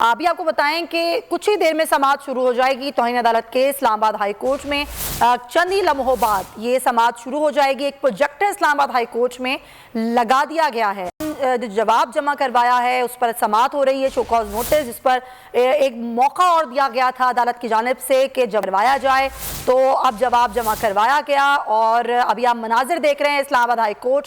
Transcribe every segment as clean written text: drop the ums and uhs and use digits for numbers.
अभी आपको बताएं कि कुछ ही देर में समाअत शुरू हो जाएगी। तौहीन अदालत के इस्लामाबाद हाई कोर्ट में चंद ही लम्हों बाद ये समाअत शुरू हो जाएगी। एक प्रोजेक्टर इस्लामाबाद हाई कोर्ट में लगा दिया गया है, जवाब जमा करवाया है, उस पर समाअत हो रही है, शो कॉज नोटिस, जिस पर एक मौका और दिया गया था अदालत की जानिब से कि जब करवाया जाए, तो अब जवाब जमा करवाया गया। और अभी आप मनाजिर देख रहे हैं इस्लामाबाद हाई कोर्ट,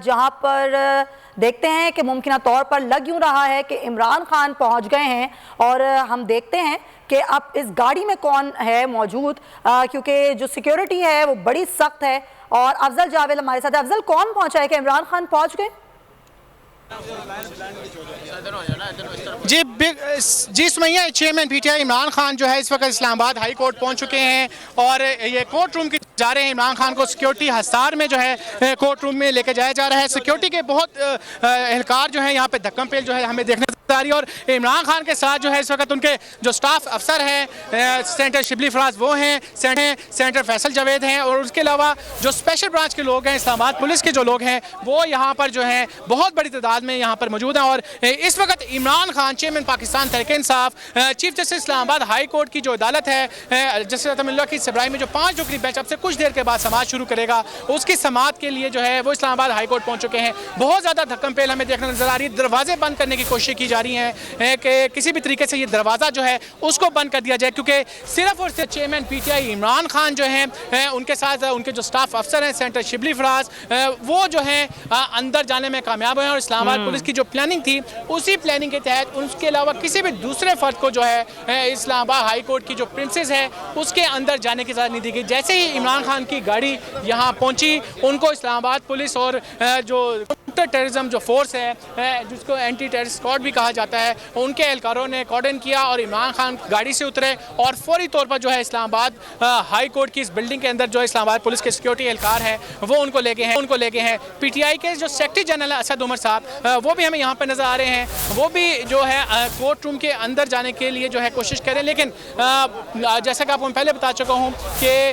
जहाँ पर देखते हैं कि मुमकिन तौर पर लग यूँ रहा है कि इमरान खान पहुँच गए हैं। और हम देखते हैं कि अब इस गाड़ी में कौन है मौजूद, क्योंकि जो सिक्योरिटी है वो बड़ी सख्त है। और अफजल जावेद हमारे साथ है। अफजल, कौन पहुंचा है कि इमरान खान पहुंच गए? जी सुमैया, चेयरमैन पीटीआई इमरान खान जो है इस वक्त इस्लामाबाद हाई कोर्ट पहुंच चुके हैं और ये कोर्ट रूम की जा रहे हैं। इमरान खान को सिक्योरिटी हस्तार में जो है कोर्ट रूम में लेकर जाया जा रहा है। सिक्योरिटी के बहुत एहलकार जो है यहाँ पे धक्कम पेल जो है हमें देखने आ रही है। और इमरान खान के साथ जो है इस वक्त उनके जो स्टाफ अफसर हैं, सेनेटर शिबली फराज वो हैं, सेनेटर फैसल जावेद हैं, और उसके अलावा जो स्पेशल ब्रांच के लोग हैं, इस्लामाबाद पुलिस के जो लोग हैं, वो यहाँ पर जो हैं बहुत बड़ी तादाद में यहाँ पर मौजूद हैं। और इस वक्त Imran Khan, chairman Pakistan Tehreek Insaf, chief justice Islamabad high court की जो अदालत है, जस्टिस अतमुल्लाह की सरबराही में जो 5 रुकनी बेंच अब से कुछ देर के बाद समाअत शुरू करेगा, उसकी समाअत के लिए जो है वो इस्लामाबाद हाई कोर्ट पहुँच चुके हैं। बहुत ज़्यादा धक्कम पेल हमें देखने नजर आ रही है। दरवाजे बंद करने की कोशिश की जा रही है कि किसी भी तरीके से ये दरवाज़ा जो है उसको बंद कर दिया जाए, क्योंकि सिर्फ और सिर्फ चेयरमैन पीटीआई इमरान खान जो हैं, उनके साथ उनके जो स्टाफ अफसर हैं, सेनेटर शिबली फराज, वो जो हैं अंदर जाने में कामयाब हैं। और इस्लामाबाद पुलिस की जो प्लानिंग थी, उसी प्लानिंग के तहत उसके अलावा किसी भी दूसरे फर्द को जो है इस्लामाबाद हाई कोर्ट की जो प्रिंसेस है उसके अंदर जाने की इजाज़त नहीं दी गई। जैसे ही इमरान खान की गाड़ी यहाँ पहुँची, उनको इस्लामाबाद पुलिस और जो टेररिज्म जो फोर्स है, जिसको एंटी टेररिस्ट स्क्वाड भी कहा जाता है, उनके एहलकारों ने कॉर्डन किया और इमरान खान गाड़ी से उतरे और फौरी तौर पर जो है इस्लामाबाद हाई कोर्ट की इस बिल्डिंग के अंदर जो इस्लामाबाद पुलिस के सिक्योरिटी एहलकार हैं वो उनको ले गए हैं। पीटीआई के जो सेक्रेटरी जनरल है असद उमर साहब, वो भी हमें यहाँ पर नज़र आ रहे हैं। वो भी जो है कोर्ट रूम के अंदर जाने के लिए जो है कोशिश करें, लेकिन जैसा कि आपको मैं पहले बता चुका हूँ कि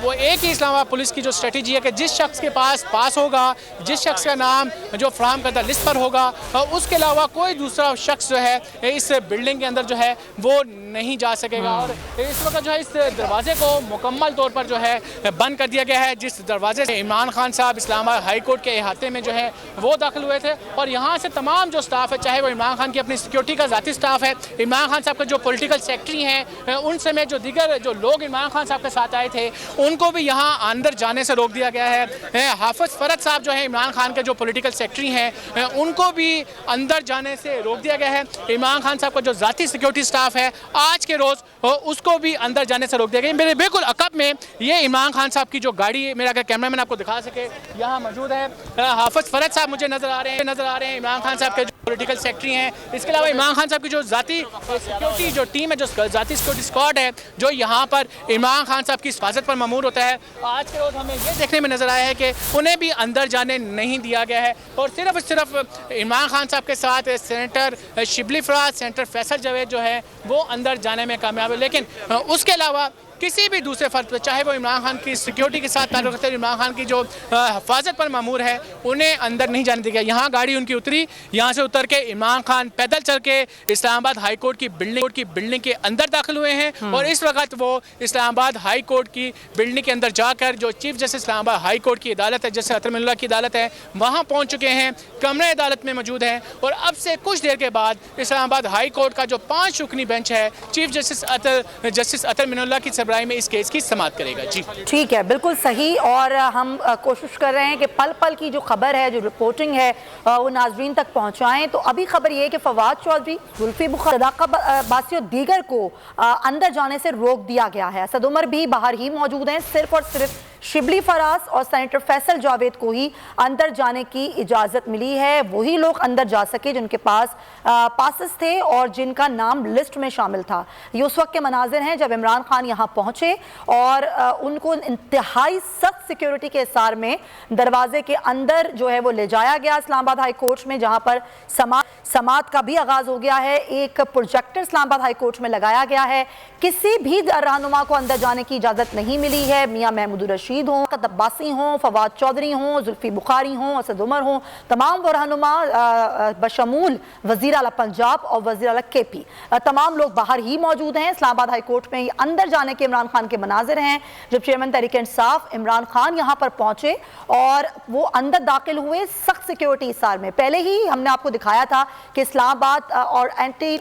वो एक ही इस्लामाबाद पुलिस की जो स्ट्रेटजी है कि जिस शख्स के पास होगा, जिस शख्स का नाम जो फ्राहम करदा लिस्ट पर होगा, उसके अलावा कोई दूसरा शख्स जो है इस बिल्डिंग के अंदर जो है वो नहीं जा सकेगा। और इस वक्त जो है इस दरवाजे को मुकम्मल तौर पर जो है बंद कर दिया गया है, जिस दरवाजे से इमरान खान साहब इस्लामाबाद हाई कोर्ट के अहाते में जो है वो दाखिल हुए थे। और यहाँ से तमाम जो स्टाफ है, चाहे वो इमरान खान की अपनी सिक्योरिटी का ज़ाती स्टाफ है, इमरान खान साहब के जो पॉलिटिकल सेक्रेटरी हैं, उन समेत जो दीगर जो लोग इमरान खान साहब के साथ आए थे, उनको भी यहाँ अंदर जाने से रोक दिया गया है। हाफिज फरद साहब जो है इमरान खान के जो पॉलिटिकल सेक्रेटरी हैं, उनको भी अंदर जाने से रोक दिया गया है। इमरान खान साहब का जो ज़ाती सिक्योरिटी स्टाफ है आज के रोज़, उसको भी अंदर जाने से रोक दिया गया। मेरे बिल्कुल अकब में ये इमरान खान साहब की जो गाड़ी, मेरा अगर कैमरामैन आपको दिखा सके, यहाँ मौजूद है। हाफिज फरद साहब मुझे नज़र आ रहे हैं इमरान खान साहब के जो पॉलिटिकल सेक्रेटरी हैं। इसके अलावा इमरान खान साहब की जो ज़ाती सिक्योरिटी जो टीम है, जो ज़ाती सिक्योरिटी स्क्वाड है, जो यहाँ पर इमरान खान साहब की हिफाजत पर मामूर होता है, आज के रोज़ हमें ये देखने में नज़र आया है कि उन्हें भी अंदर जाने नहीं दिया गया है। और सिर्फ इमरान खान साहब के साथ सेनेटर शिबली फराज, सेनेटर फैसल जावेद जो है वो अंदर जाने में कामयाब है। लेकिन उसके अलावा किसी भी दूसरे फर्द पर, चाहे वो इमरान खान की सिक्योरिटी के साथ ताल्लुक़ रखते हैं, इमरान खान की जो हिफाजत पर मामूर है, उन्हें अंदर नहीं जाने दिया गया। यहाँ गाड़ी उनकी उतरी, यहाँ से उतर के इमरान खान पैदल चल के इस्लामाबाद हाई कोर्ट की बिल्डिंग के अंदर दाखिल हुए हैं। और इस वक्त वो इस्लामाबाद हाई कोर्ट की बिल्डिंग के अंदर जाकर जो chief justice Islamabad high court की अदालत है, जस्टिस अतमुल्लाह की अदालत है, वहाँ पहुँच चुके हैं, कमरे अदालत में मौजूद हैं। और अब से कुछ देर के बाद इस्लामाबाद हाई कोर्ट का जो 5 रुकनी बेंच है, चीफ जस्टिस अतमुल्लाह की सरबराही में इस केस की समाअत करेगा। जी ठीक है, बिल्कुल सही। और हम कोशिश कर रहे हैं कि पल पल की जो खबर है, जो रिपोर्टिंग है, वो नाजरीन तक पहुंचाएं। तो अभी खबर ये है कि फवाद चौधरी, जुल्फी बुखारी, सदाकत अब्बासी और दीगर को अंदर जाने से रोक दिया गया है। असद उमर भी बाहर ही मौजूद हैं। सिर्फ और सिर्फ शिबली फराज और सेनेटर फैसल जावेद को ही अंदर जाने की इजाज़त मिली है। वही लोग अंदर जा सके जिनके पास पासेस थे और जिनका नाम लिस्ट में शामिल था। ये उस वक्त के मनाजिर हैं जब इमरान खान यहाँ पहुँचे और उनको इंतहाई सख्त सिक्योरिटी के इसार में दरवाजे के अंदर जो है वो ले जाया गया इस्लामाबाद हाई कोर्ट में, जहाँ पर समाअत समात का भी आगाज हो गया है। एक प्रोजेक्टर इस्लामाबाद हाई कोर्ट में लगाया गया है। किसी भी रहनुमा को अंदर जाने की इजाजत नहीं मिली है। मियां महमूद रशीद हों, अब्बासी हों, फवाद चौधरी हों, जुल्फी बुखारी हों, असद उमर हों, तमाम वो रहनुमा बशमूल वज़ीर आला पंजाब और वज़ीर आला केपी, तमाम लोग बाहर ही मौजूद हैं। इस्लामाबाद हाई कोर्ट में अंदर जाने के इमरान खान के मनाजिर हैं। जब चेयरमैन तहरीक इंसाफ इमरान खान यहाँ पर पहुंचे और वो अंदर दाखिल हुए सख्त सिक्योरिटी हिसार में। पहले ही हमने आपको दिखाया था कि इस्लामाबाद और एंटी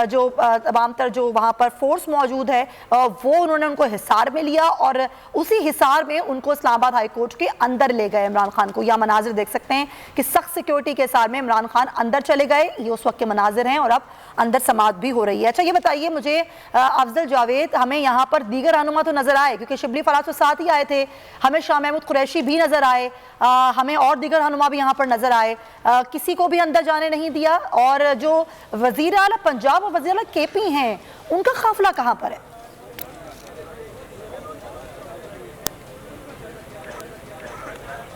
जो तमाम तर जो वहाँ पर फोर्स मौजूद है वो उन्होंने उनको हिसार में लिया और उसी हिसार में उनको इस्लामाबाद हाई कोर्ट के अंदर ले गए। इमरान खान को यह मनाजिर देख सकते हैं कि सख्त सिक्योरिटी के हिसार में इमरान खान अंदर चले गए। ये उस वक्त के मनाजिर हैं और अब अंदर समात भी हो रही है। अच्छा, ये बताइए मुझे अफजल जावेद, हमें यहाँ पर दीगर रहनुमा तो नजर आए क्योंकि शिबली फराज तो साथ ही आए थे, हमें शाह महमूद कुरैशी भी नजर आए, हमें और दीगर रहनुमा भी यहाँ पर नजर आए, किसी को भी अंदर जाने नहीं दिया। और जो वजीर आला पंजाब और वजीर आला केपी हैं उनका काफिला कहाँ पर है?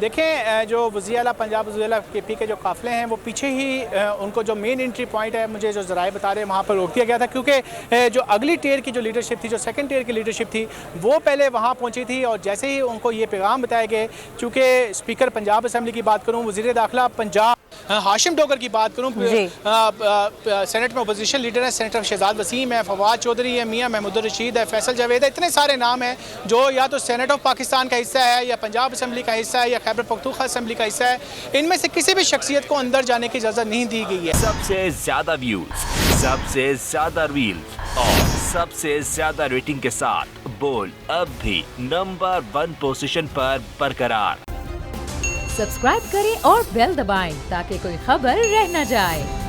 देखें, जो वज़ीर आला पंजाब वज़ीर आला केपी के जो काफ़िले हैं वो पीछे ही उनको जो मेन एंट्री पॉइंट है, मुझे जो ज़राए बता रहे हैं वहाँ पर रोक दिया गया था क्योंकि जो अगली टियर की जो लीडरशिप थी, जो सेकंड टियर की लीडरशिप थी, वो पहले वहाँ पहुँची थी। और जैसे ही उनको ये पैगाम बताया गया, चूँकि स्पीकर पंजाब असम्बली की बात करूँ, वज़ीर दाखिला पंजाब हाशिम डोगर की बात करूँ, सेनेट में अपोजिशन लीडर है सेनेटर शहजाद वसीम है, फवाद चौधरी है, मियां महमूद रशीद है, फैसल जावेद है, इतने सारे नाम हैं जो या तो सेनेट ऑफ पाकिस्तान का हिस्सा है या पंजाब असम्बली का हिस्सा है या खैबर पख्तूनख्वा असम्बली का हिस्सा है। इनमें से किसी भी शख्सियत को अंदर जाने की इजाज़त नहीं दी गई है। सबसे ज्यादा व्यूज, सबसे ज्यादा रील्स और सबसे ज्यादा रेटिंग के साथ बोल अब भी नंबर 1 पोजीशन पर बरकरार। सब्सक्राइब करें और बेल दबाएं ताकि कोई खबर रह न जाए।